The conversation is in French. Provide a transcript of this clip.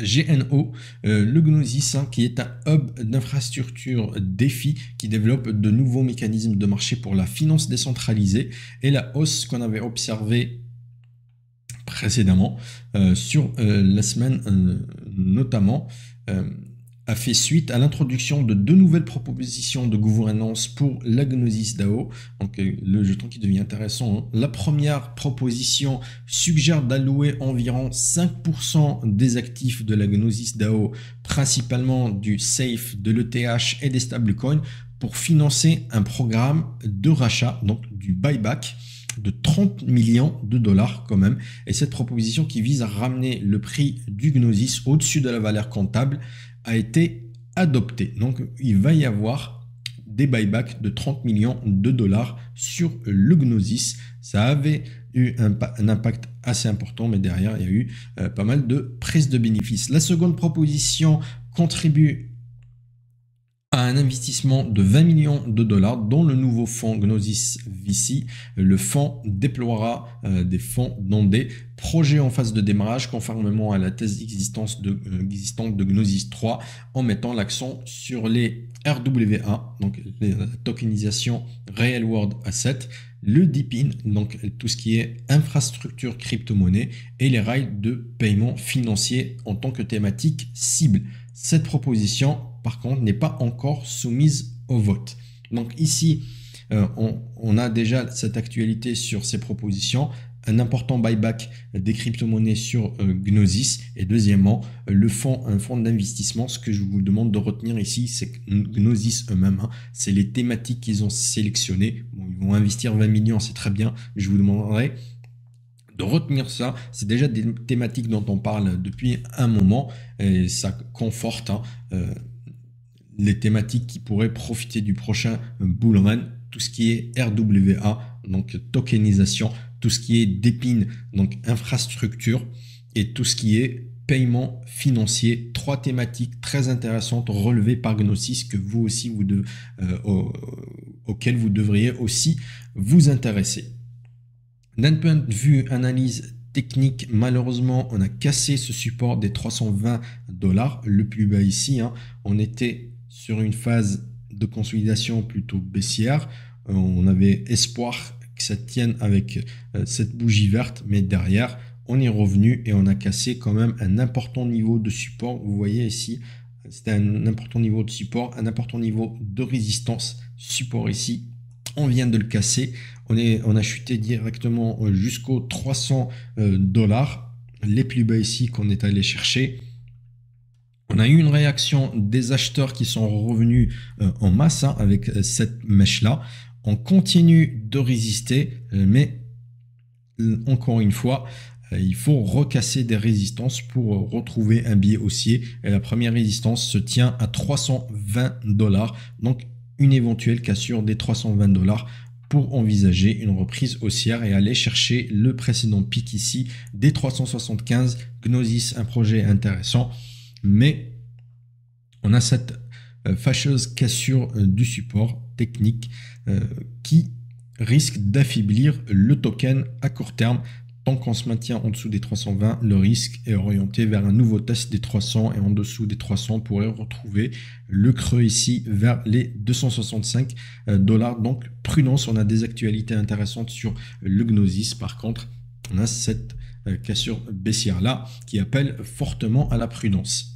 GNO, le Gnosis, hein, qui est un hub d'infrastructure DeFi qui développe de nouveaux mécanismes de marché pour la finance décentralisée, et la hausse qu'on avait observée précédemment sur la semaine notamment a fait suite à l'introduction de deux nouvelles propositions de gouvernance pour la Gnosis DAO, donc le jeton qui devient intéressant. Hein. La première proposition suggère d'allouer environ 5% des actifs de la Gnosis DAO, principalement du SAFE, de l'ETH et des stablecoins, pour financer un programme de rachat, donc du buyback, de 30 millions de dollars quand même. Et cette proposition qui vise à ramener le prix du Gnosis au-dessus de la valeur comptable a été adoptée. Donc il va y avoir des buybacks de 30 millions de dollars sur le Gnosis. Ça avait eu un impact assez important, mais derrière il y a eu pas mal de prises de bénéfices. La seconde proposition contribue à un investissement de 20 millions de dollars dans le nouveau fonds Gnosis VC. Le fonds déploiera des fonds dans des projets en phase de démarrage conformément à la thèse existante de Gnosis 3, en mettant l'accent sur les RWA, donc la tokenisation Real World Asset, le DePIN, donc tout ce qui est infrastructure crypto-monnaie, et les rails de paiement financier en tant que thématique cible. Cette proposition, par contre, n'est pas encore soumise au vote. Donc ici, on a déjà cette actualité sur ces propositions, un important buyback des crypto-monnaies sur Gnosis, et deuxièmement, un fonds d'investissement. Ce que je vous demande de retenir ici, c'est que Gnosis eux-mêmes, hein, c'est les thématiques qu'ils ont sélectionnées. Bon, ils vont investir 20 millions, c'est très bien. Je vous demanderai de retenir ça. C'est déjà des thématiques dont on parle depuis un moment, et ça conforte les thématiques qui pourraient profiter du prochain bull run, tout ce qui est RWA, donc tokenisation, tout ce qui est DePIN, donc infrastructure, et tout ce qui est paiement financier. Trois thématiques très intéressantes relevées par Gnosis que vous aussi auxquelles vous devriez aussi vous intéresser. D'un point de vue analyse technique, malheureusement, on a cassé ce support des 320 $, le plus bas ici. Hein. On était sur une phase de consolidation plutôt baissière. On avait espoir que ça tienne avec cette bougie verte, mais derrière, on est revenu et on a cassé quand même un important niveau de support. Vous voyez ici, c'était un important niveau de support, un important niveau de résistance. Support ici, on vient de le casser. On a chuté directement jusqu'aux 300 $, les plus bas ici qu'on est allé chercher. On a eu une réaction des acheteurs qui sont revenus en masse, hein, avec cette mèche-là. On continue de résister, mais encore une fois, il faut recasser des résistances pour retrouver un biais haussier. Et la première résistance se tient à 320 $. Donc, une éventuelle cassure des 320 $ pour envisager une reprise haussière et aller chercher le précédent pic ici des 375. Gnosis, un projet intéressant, mais on a cette fâcheuse cassure du support technique qui risque d'affaiblir le token à court terme. Tant qu'on se maintient en dessous des 320, le risque est orienté vers un nouveau test des 300, et en dessous des 300, on pourrait retrouver le creux ici vers les 265 $. Donc prudence, on a des actualités intéressantes sur le Gnosis. Par contre, on a cette cassure baissière là qui appelle fortement à la prudence.